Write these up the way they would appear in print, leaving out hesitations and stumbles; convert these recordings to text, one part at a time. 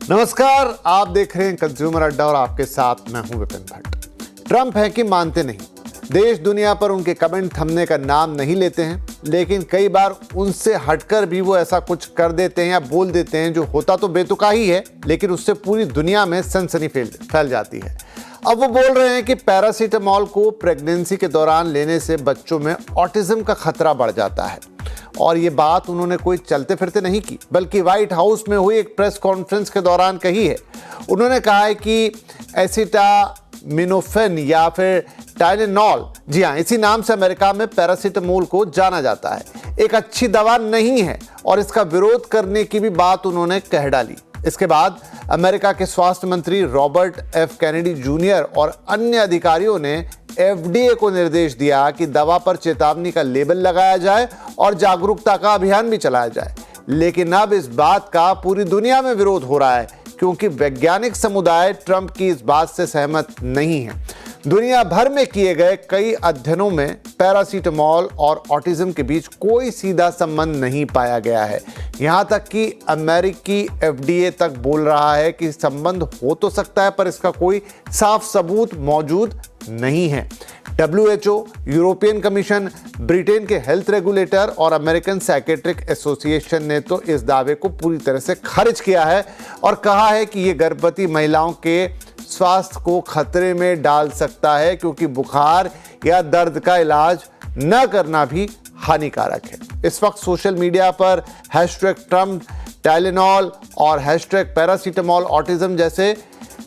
नमस्कार, आप देख रहे हैं कंज्यूमर अड्डा और आपके साथ मैं हूं विपिन भट्ट। ट्रंप है कि मानते नहीं, देश दुनिया पर उनके कमेंट थमने का नाम नहीं लेते हैं, लेकिन कई बार उनसे हटकर भी वो ऐसा कुछ कर देते हैं या बोल देते हैं जो होता तो बेतुका ही है, लेकिन उससे पूरी दुनिया में सनसनी फैल जाती है। अब वो बोल रहे हैं कि पैरासीटामोल को प्रेगनेंसी के दौरान लेने से बच्चों में ऑटिज्म का खतरा बढ़ जाता है। और ये बात उन्होंने कोई चलते फिरते नहीं की, बल्कि व्हाइट हाउस में हुई एक प्रेस कॉन्फ्रेंस के दौरान कही है। उन्होंने कहा है कि एसिटामिनोफेन या फिर टाइलेनॉल, जी हाँ, इसी नाम से अमेरिका में पैरासीटामोल को जाना जाता है, एक अच्छी दवा नहीं है और इसका विरोध करने की भी बात उन्होंने कह डाली। इसके बाद अमेरिका के स्वास्थ्य मंत्री रॉबर्ट एफ कैनेडी जूनियर और अन्य अधिकारियों ने FDA को निर्देश दिया कि दवा पर चेतावनी का लेबल लगाया जाए और जागरूकता का अभियान भी चलाया जाए। लेकिन अब इस बात का पूरी दुनिया में विरोध हो रहा है, क्योंकि वैज्ञानिक समुदाय ट्रंप की इस बात से सहमत नहीं है। दुनिया भर में किए गए कई अध्ययनों में पैरासीटामोल और ऑटिज्म के बीच कोई सीधा संबंध नहीं पाया गया है। यहाँ तक कि अमेरिकी FDA तक बोल रहा है कि संबंध हो तो सकता है, पर इसका कोई साफ सबूत मौजूद नहीं है। WHO, यूरोपियन कमीशन, ब्रिटेन के हेल्थ रेगुलेटर और अमेरिकन साइकेट्रिक एसोसिएशन ने तो इस दावे को पूरी तरह से खारिज किया है और कहा है कि यह गर्भवती महिलाओं के स्वास्थ्य को खतरे में डाल सकता है, क्योंकि बुखार या दर्द का इलाज न करना भी हानिकारक है। इस वक्त सोशल मीडिया पर #ट्रम्प टाइलेनॉल और #पैरासीटामोल ऑटिज्म जैसे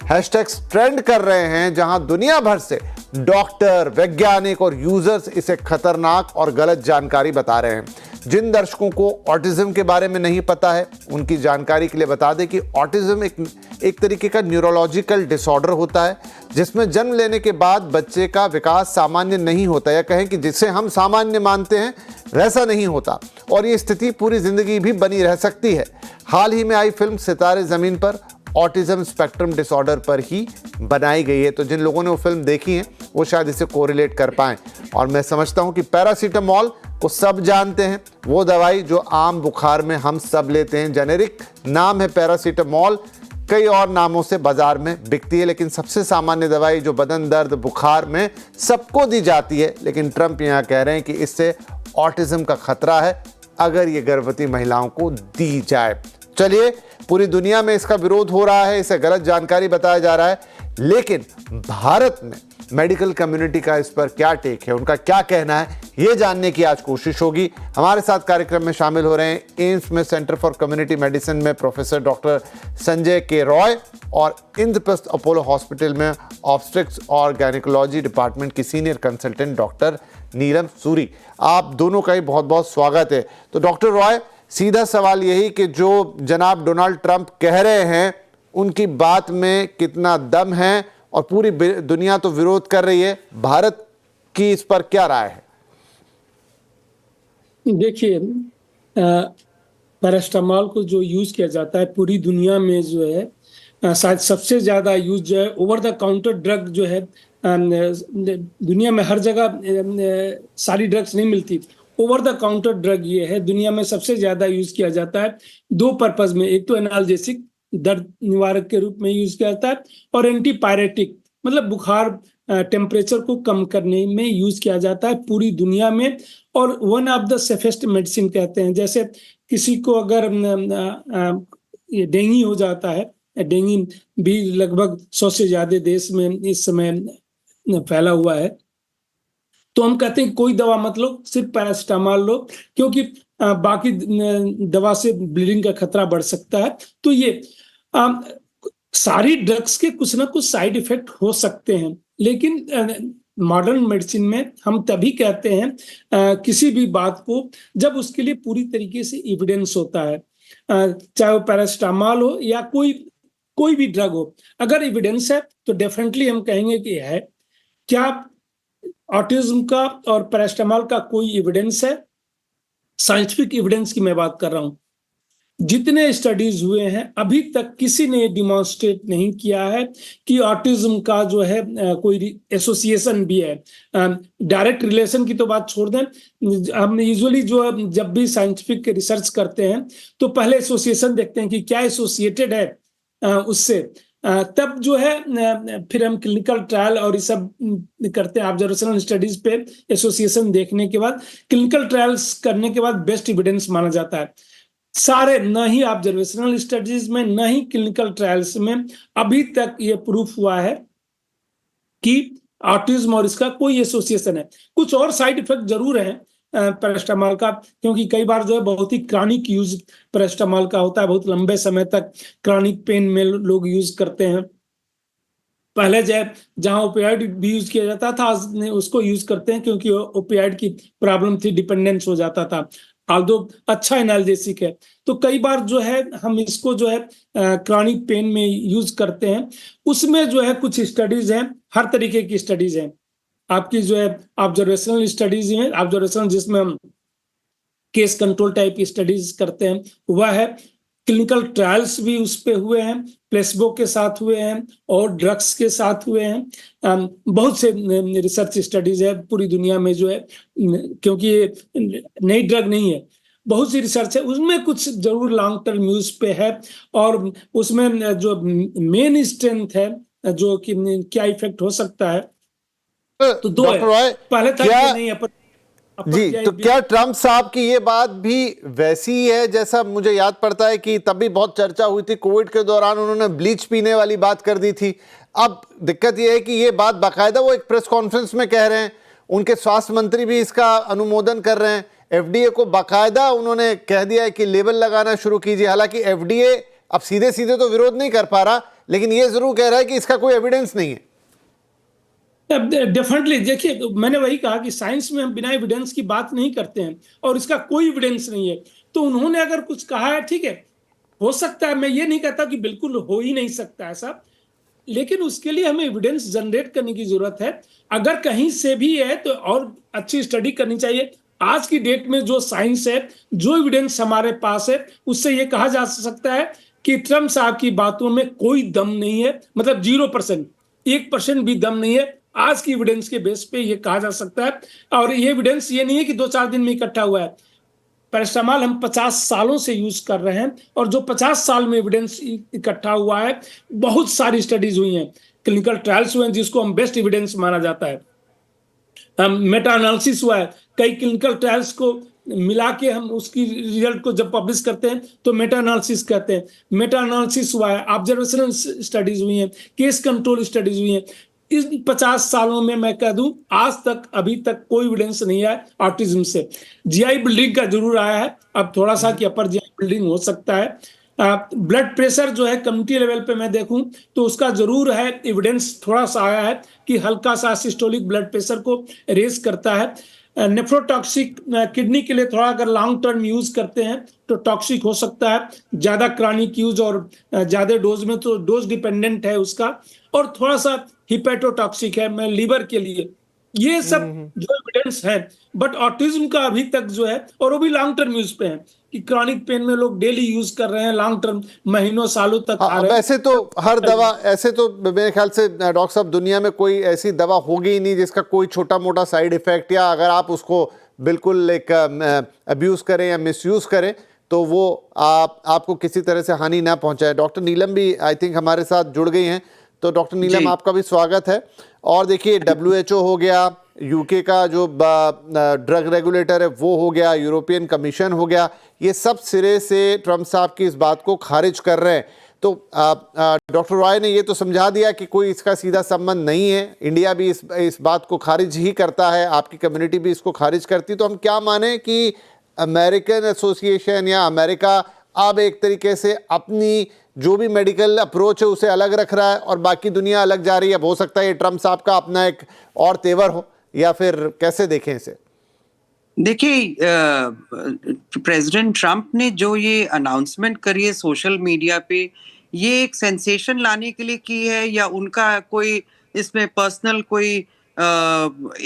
हैशटैग्स ट्रेंड कर रहे हैं, जहां दुनिया भर से डॉक्टर, वैज्ञानिक और यूजर्स इसे खतरनाक और गलत जानकारी बता रहे हैं। जिन दर्शकों को ऑटिज्म के बारे में नहीं पता है, उनकी जानकारी के लिए बता दें कि ऑटिज्म एक तरीके का न्यूरोलॉजिकल डिसऑर्डर होता है, जिसमें जन्म लेने के बाद बच्चे का विकास सामान्य नहीं होता, या कहें कि जिसे हम सामान्य मानते हैं वैसा नहीं होता, और ये स्थिति पूरी जिंदगी भी बनी रह सकती है। हाल ही में आई फिल्म सितारे ज़मीन पर ऑटिज्म स्पेक्ट्रम डिसऑर्डर पर ही बनाई गई है, तो जिन लोगों ने वो फिल्म देखी है वो शायद इसे कोरिलेट कर पाएं। और मैं समझता हूं कि पैरासीटामोल को सब जानते हैं, वो दवाई जो आम बुखार में हम सब लेते हैं। जेनेरिक नाम है पैरासीटामोल, कई और नामों से बाजार में बिकती है, लेकिन सबसे सामान्य दवाई जो बदन दर्द, बुखार में सबको दी जाती है। लेकिन ट्रंप यहाँ कह रहे हैं कि इससे ऑटिज्म का खतरा है अगर ये गर्भवती महिलाओं को दी जाए। चलिए, पूरी दुनिया में इसका विरोध हो रहा है, इसे गलत जानकारी बताया जा रहा है, लेकिन भारत में मेडिकल कम्युनिटी का इस पर क्या टेक है, उनका क्या कहना है, ये जानने की आज कोशिश होगी। हमारे साथ कार्यक्रम में शामिल हो रहे हैं एम्स में सेंटर फॉर कम्युनिटी मेडिसिन में प्रोफेसर डॉक्टर संजय के रॉय और इंद्रप्रस्थ अपोलो हॉस्पिटल में ऑब्स्टेट्रिक्स और गायनेकोलॉजी डिपार्टमेंट की सीनियर कंसल्टेंट डॉक्टर नीलम सूरी। आप दोनों का ही बहुत बहुत स्वागत है। तो डॉक्टर रॉय, सीधा सवाल यही कि जो जनाब डोनाल्ड ट्रंप कह रहे हैं, उनकी बात में कितना दम है, और पूरी दुनिया तो विरोध कर रही है, भारत की इस पर क्या राय है? देखिए, पैरासीटामोल को जो यूज किया जाता है पूरी दुनिया में, जो है शायद सबसे ज्यादा यूज जो है ओवर द काउंटर ड्रग जो है, दुनिया में हर जगह सारी ड्रग्स नहीं मिलती। ओवर द काउंटर ड्रग ये है, दुनिया में सबसे ज्यादा यूज किया जाता है दो पर्पज में। एक तो एनाल्जेसिक, दर्द निवारक के रूप में यूज किया जाता है, और एंटीपायरेटिक मतलब बुखार, टेम्परेचर को कम करने में यूज किया जाता है पूरी दुनिया में। और one of the safest medicine कहते हैं। जैसे किसी को अगर डेंगू हो जाता है, डेंगू भी लगभग 100 से ज्यादा देश में इस समय फैला हुआ है, तो हम कहते हैं कोई दवा मत लो, सिर्फ पैरासीटामोल लो, क्योंकि बाकी दवा से ब्लीडिंग का खतरा बढ़ सकता है। तो ये सारी ड्रग्स के कुछ ना कुछ साइड इफेक्ट हो सकते हैं, लेकिन मॉडर्न मेडिसिन में हम तभी कहते हैं किसी भी बात को जब उसके लिए पूरी तरीके से एविडेंस होता है, चाहे वो पैरासीटामोल हो या कोई भी ड्रग हो। अगर एविडेंस है तो डेफिनेटली हम कहेंगे कि है। क्या ऑटिज्म का और पैरासीटामोल का कोई एविडेंस है? साइंटिफिक एविडेंस की मैं बात कर रहा हूं। जितने स्टडीज हुए हैं अभी तक किसी ने डिमॉन्स्ट्रेट नहीं किया है कि ऑटिज्म का जो है कोई एसोसिएशन भी है। डायरेक्ट रिलेशन की तो बात छोड़ दें, हम यूजुअली जो जब भी साइंटिफिक रिसर्च करते हैं तो पहले एसोसिएशन देखते हैं कि क्या एसोसिएटेड है उससे तब जो है फिर हम क्लिनिकल ट्रायल और ये सब करते हैं। ऑब्जर्वेशनल स्टडीज पे एसोसिएशन देखने के बाद क्लिनिकल ट्रायल्स करने के बाद बेस्ट एविडेंस माना जाता है। सारे न ही ऑब्जर्वेशनल स्टडीज में न ही क्लिनिकल ट्रायल्स में अभी तक ये प्रूफ हुआ है कि ऑटिज्म और इसका कोई एसोसिएशन है। कुछ और साइड इफेक्ट जरूर है पैरास्टामोल का, क्योंकि कई बार जो है बहुत ही क्रॉनिक यूज पैरास्टामोल का होता है, बहुत लंबे समय तक क्रॉनिक पेन में लोग यूज करते हैं। पहले जहां ओपियाइड भी यूज किया जाता था, आज उसको यूज करते हैं क्योंकि ओपियाइड की प्रॉब्लम थी, डिपेंडेंस हो जाता था। आल्दो अच्छा एनाल्जेसिक है, तो कई बार जो है हम इसको जो है क्रॉनिक पेन में यूज करते हैं। उसमें जो है कुछ स्टडीज हैं, हर तरीके की स्टडीज हैं। आपकी जो है ऑब्जर्वेशनल स्टडीज हैं, ऑब्जर्वेशनल जिसमें हम केस कंट्रोल टाइप की स्टडीज करते हैं वह है। क्लिनिकल ट्रायल्स भी उस पे हुए हैं, प्लेसबो के साथ हुए हैं और ड्रग्स के साथ हुए हैं। बहुत से रिसर्च स्टडीज है पूरी दुनिया में जो है, क्योंकि ये नई ड्रग नहीं है, बहुत सी रिसर्च है, उसमें कुछ जरूर लॉन्ग टर्म यूज पे है। और उसमें जो मेन स्ट्रेंथ है, जो कि क्या इफेक्ट हो सकता है, तो दो है। डॉक्टर रॉय, पहले था क्या कि नहीं जी, तो क्या ट्रम्प साहब की ये बात भी वैसी ही है जैसा मुझे याद पड़ता है कि तब भी बहुत चर्चा हुई थी, कोविड के दौरान उन्होंने ब्लीच पीने वाली बात कर दी थी। अब दिक्कत ये है कि ये बात बाकायदा वो एक प्रेस कॉन्फ्रेंस में कह रहे हैं, उनके स्वास्थ्य मंत्री भी इसका अनुमोदन कर रहे हैं, एफडीए को बाकायदा उन्होंने कह दिया है कि लेबल लगाना शुरू कीजिए। हालांकि एफडीए अब सीधे सीधे तो विरोध नहीं कर पा रहा, लेकिन ये जरूर कह रहा है कि इसका कोई एविडेंस नहीं है। डेफिनेटली, देखिए मैंने वही कहा कि साइंस में हम बिना एविडेंस की बात नहीं करते हैं और इसका कोई एविडेंस नहीं है। तो उन्होंने अगर कुछ कहा है, ठीक है, हो सकता है, मैं ये नहीं कहता कि बिल्कुल हो ही नहीं सकता ऐसा, लेकिन उसके लिए हमें एविडेंस जनरेट करने की जरूरत है। अगर कहीं से भी है तो और अच्छी स्टडी करनी चाहिए। आज की डेट में जो साइंस है, जो एविडेंस हमारे पास है, उससे ये कहा जा सकता है कि ट्रम्प साहब की बातों में कोई दम नहीं है, मतलब 0%, 1% भी दम नहीं है। आज की एविडेंस के बेस पे ये कहा जा सकता है। और ये एविडेंस ये नहीं है कि 2-4 दिन में इकट्ठा हुआ है। पैरास्टामोल हम 50 सालों से यूज कर रहे हैं और जो 50 साल में एविडेंस इकट्ठा हुआ है, बहुत सारी स्टडीज हुई हैं, क्लिनिकल ट्रायल्स हुए हैं जिसको हम बेस्ट एविडेंस माना जाता है। मेटा एनालिसिस हुआ है, कई क्लिनिकल ट्रायल्स को मिला के हम उसकी रिजल्ट को जब पब्लिश करते हैं तो मेटा एनालिसिस कहते हैं। मेटा एनालिसिस हुआ है, ऑब्जर्वेशनल स्टडीज हुई हैं, केस कंट्रोल स्टडीज हुई हैं। इस 50 सालों में मैं कह दूं, आज तक अभी तक कोई एविडेंस नहीं है ऑटिज्म से। जीआई बिल्डिंग का जरूर आया है अब थोड़ा सा, कि अपर जीआई बिल्डिंग हो सकता है। ब्लड प्रेशर जो है कम्युनिटी लेवल पे मैं देखूं तो उसका जरूर है एविडेंस, थोड़ा सा आया है कि हल्का सा सिस्टोलिक ब्लड प्रेशर को रेज करता है। नेफ्रोटॉक्सिक, किडनी के लिए थोड़ा अगर लॉन्ग टर्म यूज करते हैं तो टॉक्सिक हो सकता है, ज्यादा क्रॉनिक यूज और ज्यादा डोज में तो डोज डिपेंडेंट है उसका। और थोड़ा सा हिपेटोटॉक्सिक है मैं लीवर के लिए। ये सब जो एविडेंस है, बट ऑटिज्म का अभी तक जो है, और वो भी लॉन्ग टर्म यूज पे है, कि क्रॉनिक पेन में लोग डेली यूज कर रहे हैं, लॉन्ग टर्म महीनों सालों तक खा रहे हैं। ऐसे तो हर दवा, ऐसे तो मेरे ख्याल से डॉक्टर साहब दुनिया में कोई ऐसी दवा होगी ही नहीं जिसका कोई छोटा मोटा साइड इफेक्ट, या अगर आप उसको बिल्कुल एक अब्यूज करें या मिसयूज करें तो वो आपको किसी तरह से हानि ना पहुंचाए। डॉक्टर नीलम भी आई थिंक हमारे साथ जुड़ गई हैं, तो डॉक्टर नीलम आपका भी स्वागत है। और देखिए WHO हो गया, यूके का जो ड्रग रेगुलेटर है वो हो गया, यूरोपियन कमीशन हो गया, ये सब सिरे से ट्रम्प साहब की इस बात को खारिज कर रहे हैं। तो डॉक्टर रॉय ने ये तो समझा दिया कि कोई इसका सीधा संबंध नहीं है, इंडिया भी इस बात को खारिज ही करता है, आपकी कम्युनिटी भी इसको खारिज करती। तो हम क्या माने कि अमेरिकन एसोसिएशन या अमेरिका अब एक तरीके से अपनी जो भी मेडिकल अप्रोच है उसे अलग रख रहा है और बाकी दुनिया अलग जा रही है? हो सकता है ये ट्रम्प साहब का अपना एक और तेवर हो, या फिर कैसे देखें इसे? देखिए, प्रेसिडेंट ट्रम्प ने जो ये अनाउंसमेंट करी है सोशल मीडिया पे, ये एक सेंसेशन लाने के लिए की है या उनका कोई इसमें पर्सनल कोई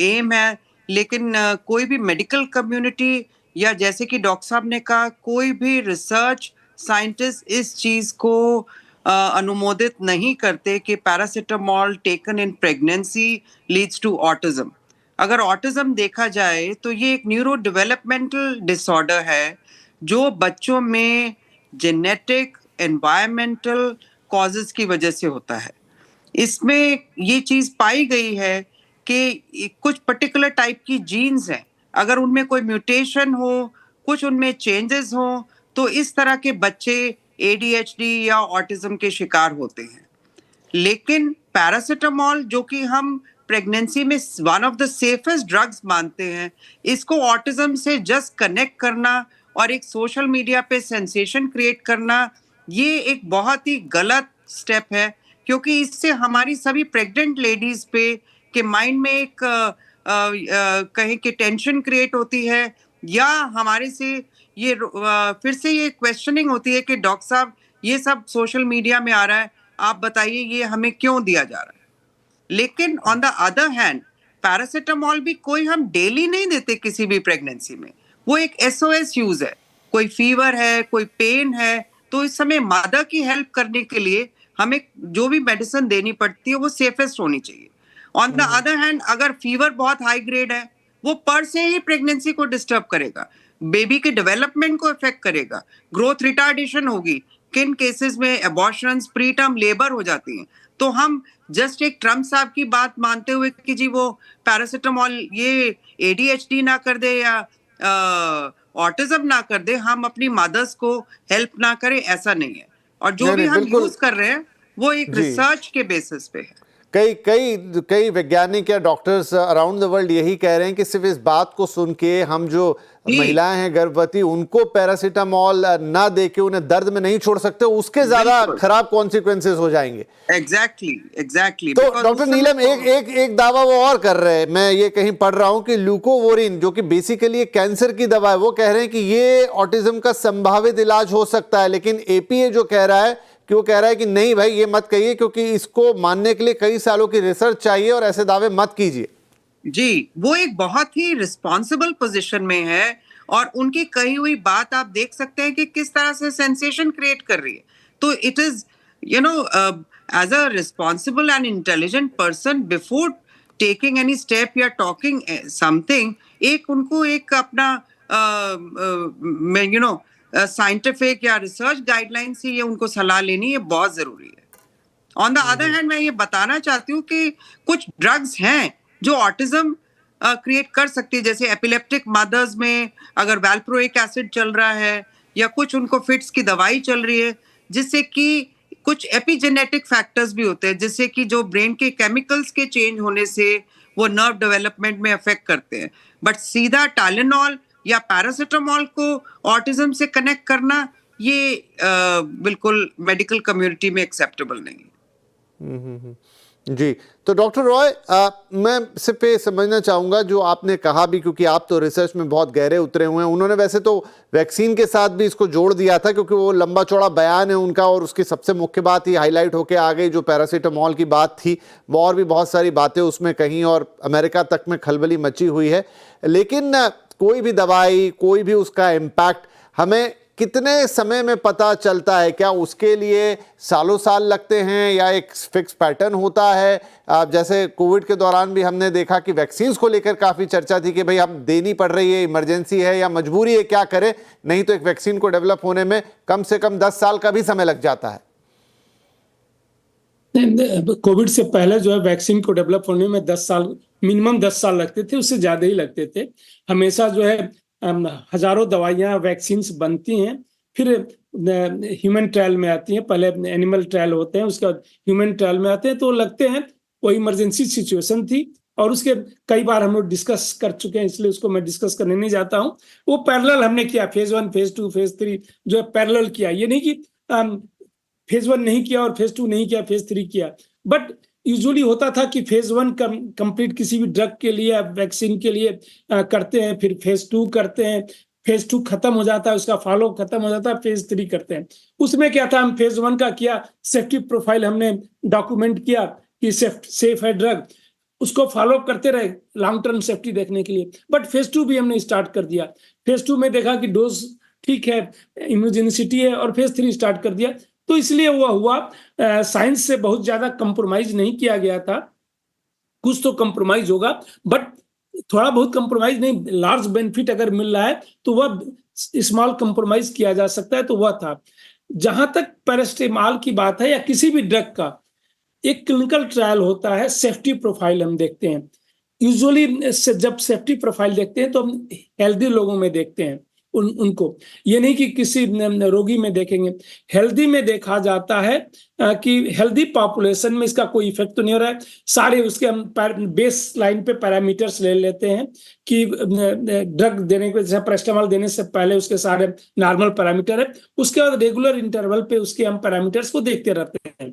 एम है? लेकिन कोई भी मेडिकल कम्युनिटी या जैसे कि डॉक्टर साहब ने कहा, कोई भी रिसर्च साइंटिस्ट इस चीज को अनुमोदित नहीं करते कि paracetamol taken in pregnancy leads to autism. अगर ऑटिज्म देखा जाए तो ये एक न्यूरो डेवलपमेंटल डिसऑर्डर है जो बच्चों में जेनेटिक, एनवायरमेंटल कॉजेस की वजह से होता है। इसमें ये चीज पाई गई है कि कुछ पर्टिकुलर टाइप की जीन्स हैं, अगर उनमें कोई म्यूटेशन हो, कुछ उनमें चेंजेस हो, तो इस तरह के बच्चे ADHD या ऑटिज्म के शिकार होते हैं। लेकिन पैरासिटामोल, जो कि हम प्रेगनेंसी में one of the safest drugs मानते हैं, इसको ऑटिज्म से जस्ट कनेक्ट करना और एक सोशल मीडिया पे सेंसेशन क्रिएट करना, ये एक बहुत ही गलत स्टेप है, क्योंकि इससे हमारी सभी प्रेग्नेंट लेडीज पे के माइंड में एक कहें कि टेंशन क्रिएट होती है, या हमारे से ये फिर से ये क्वेश्चनिंग होती है कि डॉक्टर साहब ये सब सोशल मीडिया में आ रहा है, आप बताइए ये हमें क्यों दिया जा रहा है। लेकिन on the other hand paracetamol भी कोई हम डेली नहीं देते किसी भी प्रेगनेंसी में, वो एक SOS यूज है। कोई फीवर है, कोई पेन है, तो इस समय मदर की हेल्प करने के लिए हमें जो भी मेडिसिन देनी पड़ती है वो सेफेस्ट होनी चाहिए। ऑन द अदर हैंड अगर फीवर बहुत हाई ग्रेड है, वो पर से ही प्रेगनेंसी को डिस्टर्ब करेगा, बेबी के डेवलपमेंट को इफेक्ट करेगा, ग्रोथ रिटार्डेशन होगी, किन केसेस में अबॉर्शंस, प्री टर्म लेबर हो जाती हैं। तो हम जस्ट एक ट्रम्प साहब की बात मानते हुए कि जी वो पैरासिटामोल ये ADHD ना कर दे या ऑटिज्म ना कर दे, हम अपनी मदर्स को हेल्प ना करें, ऐसा नहीं है। और जो भी हम यूज कर रहे हैं वो एक रिसर्च के बेसिस पे है। कई वैज्ञानिक या डॉक्टर्स अराउंड द वर्ल्ड यही कह रहे हैं कि सिर्फ इस बात को सुन के हम जो महिलाएं हैं गर्भवती, उनको पैरासिटामोल ना देके उन्हें दर्द में नहीं छोड़ सकते, उसके ज्यादा खराब कॉन्सिक्वेंसेस हो जाएंगे। एग्जैक्टली। तो डॉक्टर नीलम एक दावा वो और कर रहे हैं, मैं ये कहीं पढ़ रहा हूं कि ल्यूकोवोरिन, जो कि बेसिकली कैंसर की दवा है, वो कह रहे हैं कि ये ऑटिज्म का संभावित इलाज हो सकता है। लेकिन APA जो कह रहा है कि वो कह रहा है कि नहीं भाई ये मत कहिए, क्योंकि इसको मानने के लिए कई सालों की रिसर्च चाहिए और ऐसे दावे मत कीजिए। जी, वो एक बहुत ही रिस्पॉन्सिबल पोजीशन में है, और उनकी कही हुई बात आप देख सकते हैं कि किस तरह से सेंसेशन क्रिएट कर रही है। तो it is as a responsible and intelligent person, before taking any step या टॉकिंग समथिंग, एक उनको एक अपना साइंटिफिक या रिसर्च गाइडलाइन से ये उनको सलाह लेनी है, बहुत जरूरी है। ऑन द अदर हैंड मैं ये बताना चाहती हूँ कि कुछ ड्रग्स हैं जो ऑटिज्म क्रिएट कर सकती है, जैसे एपिलेप्टिक मदर्स में अगर वैल्प्रोइक एसिड चल रहा है, या कुछ उनको फिट्स की दवाई चल रही है, जिससे कि कुछ एपिजेनेटिक फैक्टर्स भी होते हैं, जिससे कि जो ब्रेन के केमिकल्स के चेंज होने से वो नर्व डेवलपमेंट में अफेक्ट करते हैं। बट सीधा टाइलेनॉल या पैरासिटामोल को ऑटिज्म से कनेक्ट करना, ये बिल्कुल मेडिकल कम्युनिटी में एक्सेप्टेबल नहीं है। जी, तो डॉक्टर रॉय, मैं सिर्फ ये समझना चाहूँगा जो आपने कहा भी, क्योंकि आप तो रिसर्च में बहुत गहरे उतरे हुए हैं। उन्होंने वैसे तो वैक्सीन के साथ भी इसको जोड़ दिया था, क्योंकि वो लंबा चौड़ा बयान है उनका, और उसकी सबसे मुख्य बात ये हाईलाइट होके आ गई जो पैरासिटामोल की बात थी, वो और भी बहुत सारी बातें उसमें कहीं, और अमेरिका तक में खलबली मची हुई है। लेकिन कोई भी दवाई, कोई भी उसका इम्पैक्ट हमें कितने समय में पता चलता है? क्या उसके लिए सालों साल लगते हैं या एक फिक्स पैटर्न होता है? जैसे कोविड के दौरान भी हमने देखा कि वैक्सीन को लेकर काफ़ी चर्चा थी कि भाई हम देनी पड़ रही है, इमरजेंसी है या मजबूरी है, क्या करें, नहीं तो एक वैक्सीन को डेवलप होने में कम से कम 10 साल का भी समय लग जाता है। कोविड से पहले जो है वैक्सीन को डेवलप होने में 10 साल, मिनिमम 10 साल लगते थे, उससे ज्यादा ही लगते थे। हमेशा जो है हजारों दवाइयां, वैक्सीन बनती हैं, फिर ह्यूमन ट्रायल में आती हैं, पहले एनिमल ट्रायल होते हैं, उसके बाद ह्यूमन ट्रायल में आते हैं, तो लगते हैं। वो इमरजेंसी सिचुएशन थी, और उसके कई बार हम लोग डिस्कस कर चुके हैं, इसलिए उसको मैं डिस्कस करने नहीं जाता हूँ। वो पैरेलल हमने किया, फेज 1, फेज 2, फेज 3 जो है पैरेलल किया। ये नहीं कि फेज 1 नहीं किया और फेज 2 नहीं किया, फेज 3 किया। बट यूजुअली होता था कि फेज 1 कंप्लीट किसी भी ड्रग के लिए, वैक्सीन के लिए करते हैं, फिर फेज 2 करते हैं, फेज 2 खत्म हो जाता है, उसका फॉलो खत्म हो जाता है, फेज 3 करते हैं। उसमें क्या था, हम फेज 1 का किया, सेफ्टी प्रोफाइल हमने डॉक्यूमेंट किया कि सेफ है ड्रग, उसको फॉलो करते रहे लॉन्ग टर्म सेफ्टी देखने के लिए। बट फेज 2 भी हमने स्टार्ट कर दिया। फेज 2 में देखा कि डोज ठीक है, इम्यूनोजेनिसिटी है, और फेज 3 स्टार्ट कर दिया। तो इसलिए वो हुआ, साइंस से बहुत ज्यादा कंप्रोमाइज नहीं किया गया था। कुछ तो कंप्रोमाइज होगा, बट थोड़ा बहुत कंप्रोमाइज नहीं, लार्ज बेनिफिट अगर मिल रहा है तो वह स्मॉल कंप्रोमाइज किया जा सकता है, तो वह था। जहां तक पैरास्टामोल की बात है या किसी भी ड्रग का, एक क्लिनिकल ट्रायल होता है, सेफ्टी प्रोफाइल हम देखते हैं। यूजुअली जब सेफ्टी प्रोफाइल देखते हैं तो हम हेल्दी लोगों में देखते हैं उनको, ये नहीं कि किसी रोगी में देखेंगे। हेल्दी में देखा जाता है कि हेल्दी पॉपुलेशन में इसका कोई इफेक्ट तो नहीं हो रहा है। सारे उसके हम बेस लाइन पे पैरामीटर्स ले लेते हैं कि ड्रग देने के, जैसे पैरास्टामोल देने से पहले उसके सारे नॉर्मल पैरामीटर है, उसके बाद रेगुलर इंटरवल पे उसके हम पैरामीटर्स को देखते रहते हैं।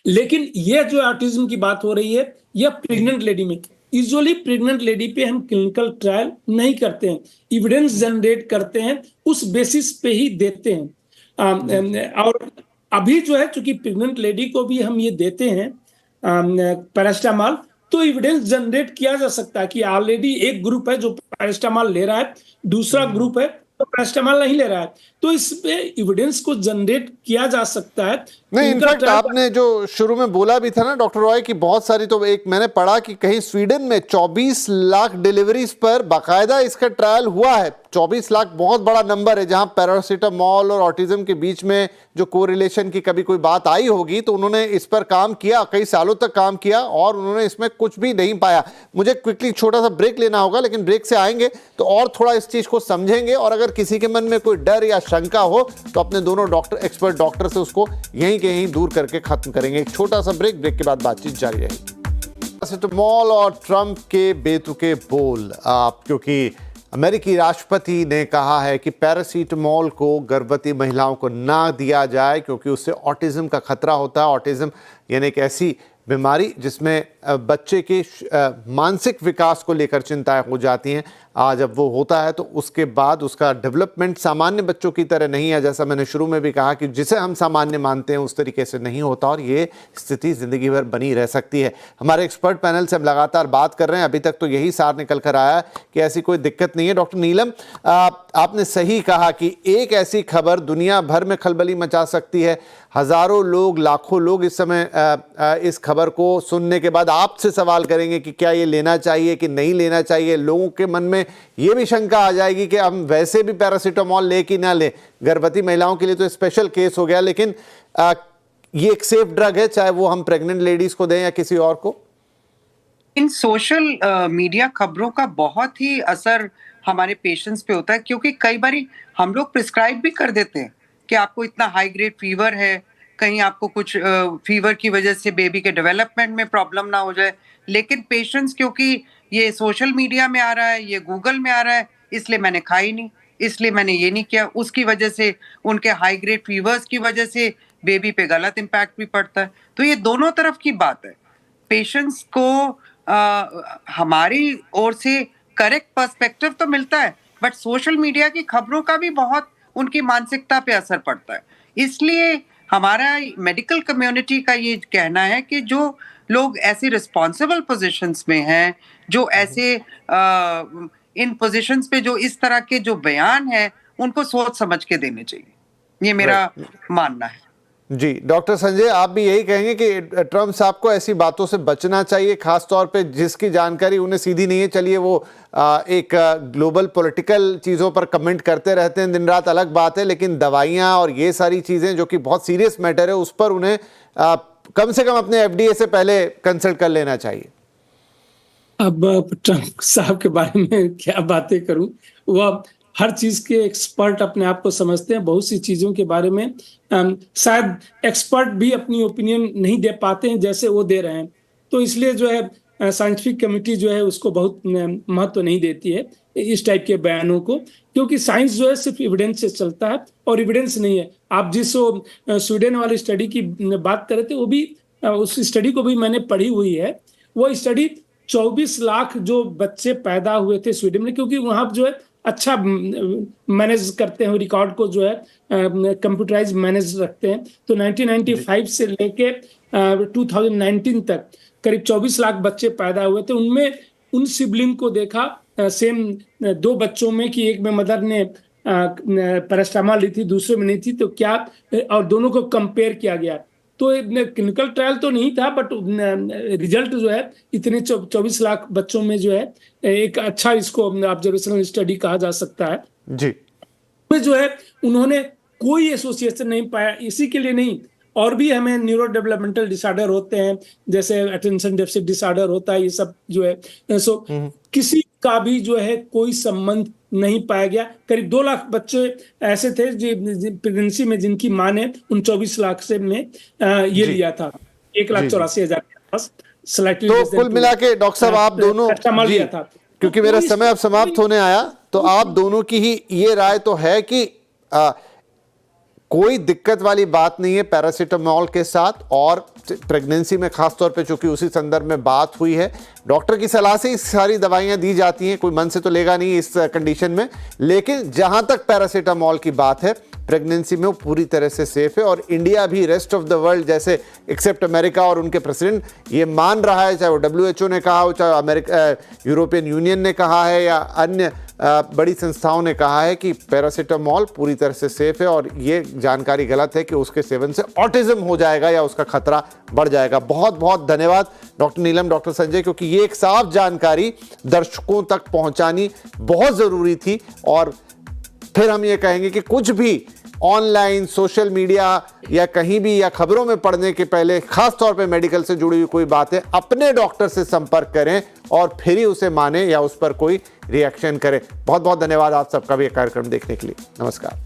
लेकिन ये जो ऑटिज्म की बात हो रही है, यह प्रेग्नेंट लेडी में, यूजुअली प्रेग्नेंट लेडी पे हम क्लिनिकल ट्रायल नहीं करते हैं, एविडेंस जनरेट करते हैं, उस बेसिस पे ही देते हैं। और अभी जो है, चूंकि प्रेग्नेंट लेडी को भी हम ये देते हैं पैरास्टामोल, तो एविडेंस जनरेट किया जा सकता है कि ऑलरेडी एक ग्रुप है जो पैरास्टामोल ले रहा है, दूसरा ग्रुप है तो पैरास्टामोल नहीं ले रहा है, तो इस पे एविडेंस को जनरेट किया जा सकता है। नहीं, इनफैक्ट आपने जो शुरू में बोला भी था ना डॉक्टर रॉय की बहुत सारी, तो एक मैंने पढ़ा कि कहीं स्वीडन में 24 लाख डिलीवरीज पर बाकायदा इसका ट्रायल हुआ है। 24 लाख बहुत बड़ा नंबर है, जहां पैरासीटामोल और ऑटिज्म के बीच में जो कोरिलेशन की कभी कोई बात आई होगी तो उन्होंने इस पर काम किया, कई सालों तक काम किया और उन्होंने इसमें कुछ भी नहीं पाया। मुझे क्विकली छोटा सा ब्रेक लेना होगा, लेकिन ब्रेक से आएंगे तो और थोड़ा इस चीज को समझेंगे, और अगर किसी के मन में कोई डर या शंका हो तो अपने दोनों एक्सपर्ट डॉक्टर से उसको यहीं के यहीं दूर करके खत्म करेंगे। एक छोटा सा ब्रेक के बाद बातचीत जारी रहेगी। पैरासीटामोल और ट्रंप के बेतुके बोल, क्योंकि अमेरिकी राष्ट्रपति ने कहा है कि पैरासीटामोल को गर्भवती महिलाओं को ना दिया जाए क्योंकि उससे ऑटिज्म का खतरा होता है। ऑटिज्म यानी एक ऐसी बीमारी जिसमें बच्चे के मानसिक विकास को लेकर चिंताएं हो जाती हैं। जब वो होता है तो उसके बाद उसका डेवलपमेंट सामान्य बच्चों की तरह नहीं है, जैसा मैंने शुरू में भी कहा कि जिसे हम सामान्य मानते हैं उस तरीके से नहीं होता, और ये स्थिति ज़िंदगी भर बनी रह सकती है। हमारे एक्सपर्ट पैनल से हम लगातार बात कर रहे हैं, अभी तक तो यही सार निकल कर आया कि ऐसी कोई दिक्कत नहीं है। डॉक्टर नीलम, आपने सही कहा कि एक ऐसी खबर दुनिया भर में खलबली मचा सकती है। हज़ारों लोग, लाखों लोग इस समय इस खबर को सुनने के बाद आपसे सवाल करेंगे कि क्या ये लेना चाहिए कि नहीं लेना चाहिए। लोगों के मन में ये भी शंका आ जाएगी कि हम वैसे भी पैरासीटामोल ले कि ना ले। गर्भवती महिलाओं के लिए तो स्पेशल केस हो गया, लेकिन ये एक सेफ ड्रग है, चाहे वो हम प्रेग्नेंट लेडीज को दें या किसी और को। इन सोशल मीडिया खबरों का बहुत ही असर हमारे पेशेंट्स पे होता है, क्योंकि कई बार हम लोग प्रिस्क्राइब भी कर देते हैं कि आपको इतना हाई ग्रेड फीवर है, कहीं आपको कुछ फीवर की वजह से बेबी के डेवलपमेंट में प्रॉब्लम ना हो जाए। लेकिन पेशेंट्स, क्योंकि ये सोशल मीडिया में आ रहा है, ये गूगल में आ रहा है, इसलिए मैंने खाई नहीं, इसलिए मैंने ये नहीं किया, उसकी वजह से उनके हाई ग्रेड फीवर्स की वजह से बेबी पे गलत इम्पैक्ट भी पड़ता है। तो ये दोनों तरफ की बात है। पेशेंट्स को हमारी ओर से करेक्ट पर्सपेक्टिव तो मिलता है, बट सोशल मीडिया की खबरों का भी बहुत उनकी मानसिकता पे असर पड़ता है। इसलिए हमारा मेडिकल कम्युनिटी का ये कहना है कि जो लोग ऐसी रिस्पॉन्सिबल पोजीशंस में हैं, जो ऐसे इन पोजीशंस पे जो इस तरह के जो बयान है, उनको सोच समझ के देने चाहिए। ये मेरा मानना है। जी डॉक्टर संजय, आप भी यही कहेंगे कि ट्रम्प साहब को ऐसी बातों से बचना चाहिए, खास तौर पे जिसकी जानकारी उन्हें सीधी नहीं है। चलिए वो एक ग्लोबल पॉलिटिकल चीज़ों पर कमेंट करते रहते हैं दिन रात, अलग बात है, लेकिन दवाइयाँ और ये सारी चीज़ें जो कि बहुत सीरियस मैटर है, उस पर उन्हें कम से कम अपने FDA से पहले कंसल्ट कर लेना चाहिए। अब ट्रम्प साहब के बारे में क्या बातें करूं, वो हर चीज के एक्सपर्ट अपने आप को समझते हैं। बहुत सी चीजों के बारे में शायद एक्सपर्ट भी अपनी ओपिनियन नहीं दे पाते हैं जैसे वो दे रहे हैं, तो इसलिए जो है साइंटिफिक कमेटी जो है उसको बहुत महत्व नहीं देती है इस टाइप के बयानों को, क्योंकि साइंस जो है सिर्फ एविडेंस से चलता है और एविडेंस नहीं है। आप जिस स्वीडन वाली स्टडी की बात कर रहे थे, वो भी उस स्टडी को भी मैंने पढ़ी हुई है। वो स्टडी 24 लाख जो बच्चे पैदा हुए थे स्वीडन में, क्योंकि वहां जो है अच्छा मैनेज करते हैं रिकॉर्ड को, जो है कंप्यूटराइज मैनेज रखते हैं। तो 1995 से लेके 2019 तक करीब 24 लाख बच्चे पैदा हुए थे। उनमें उन सिबलिंग को देखा सेम 2 बच्चों में कि एक में मदर ने पैरास्टामोल ली थी, दूसरे में नहीं थी, तो क्या, और दोनों को कंपेयर किया गया। तो क्लिनिकल ट्रायल तो नहीं था, बट रिजल्ट जो है इतने 24 लाख बच्चों में जो है एक अच्छा, इसको ऑब्जर्वेशनल स्टडी कहा जा सकता है। जी, में जो है उन्होंने कोई एसोसिएशन नहीं पाया। इसी के लिए नहीं, और भी हमें न्यूरो डेवलपमेंटल डिसऑर्डर होते हैं, जैसे अटेंशन डेफिसिट डिसऑर्डर होता है, ये सब जो है सो किसी का भी जो है कोई संबंध नहीं पाया गया। करीब 2 लाख बच्चे ऐसे थे जो प्रेगनेंसी में जिनकी मां ने उन 24 लाख से में ये लिया था, 1,84,000 के पास, स्लाइटली। तो कुल मिला के डॉक्टर साहब आप दोनों, लिया था, क्योंकि मेरा समय अब समाप्त होने आया, तो आप दोनों की ही ये राय तो है कि कोई दिक्कत वाली बात नहीं है पैरासीटामोल के साथ, और प्रेगनेंसी में खासतौर पे चूंकि उसी संदर्भ में बात हुई है, डॉक्टर की सलाह से ही सारी दवाइयां दी जाती हैं, कोई मन से तो लेगा नहीं इस कंडीशन में। लेकिन जहां तक पैरासीटामोल की बात है, प्रेगनेंसी में वो पूरी तरह से सेफ है, और इंडिया भी रेस्ट ऑफ द वर्ल्ड जैसे एक्सेप्ट अमेरिका और उनके प्रेसिडेंट ये मान रहा है, चाहे वो WHO ने कहा हो, चाहे अमेरिका यूरोपियन यूनियन ने कहा है, या अन्य बड़ी संस्थाओं ने कहा है कि पैरासीटामोल पूरी तरह से सेफ है, और ये जानकारी गलत है कि उसके सेवन से ऑटिज्म हो जाएगा या उसका खतरा बढ़ जाएगा। बहुत बहुत धन्यवाद डॉक्टर नीलम, डॉक्टर संजय, क्योंकि ये एक साफ जानकारी दर्शकों तक पहुंचानी बहुत ज़रूरी थी। और फिर हम ये कहेंगे कि कुछ भी ऑनलाइन, सोशल मीडिया या कहीं भी या खबरों में पढ़ने के पहले, खास तौर पे मेडिकल से जुड़ी हुई कोई बातें, अपने डॉक्टर से संपर्क करें और फिर ही उसे माने या उस पर कोई रिएक्शन करें। बहुत बहुत धन्यवाद आप सबका भी कार्यक्रम देखने के लिए। नमस्कार।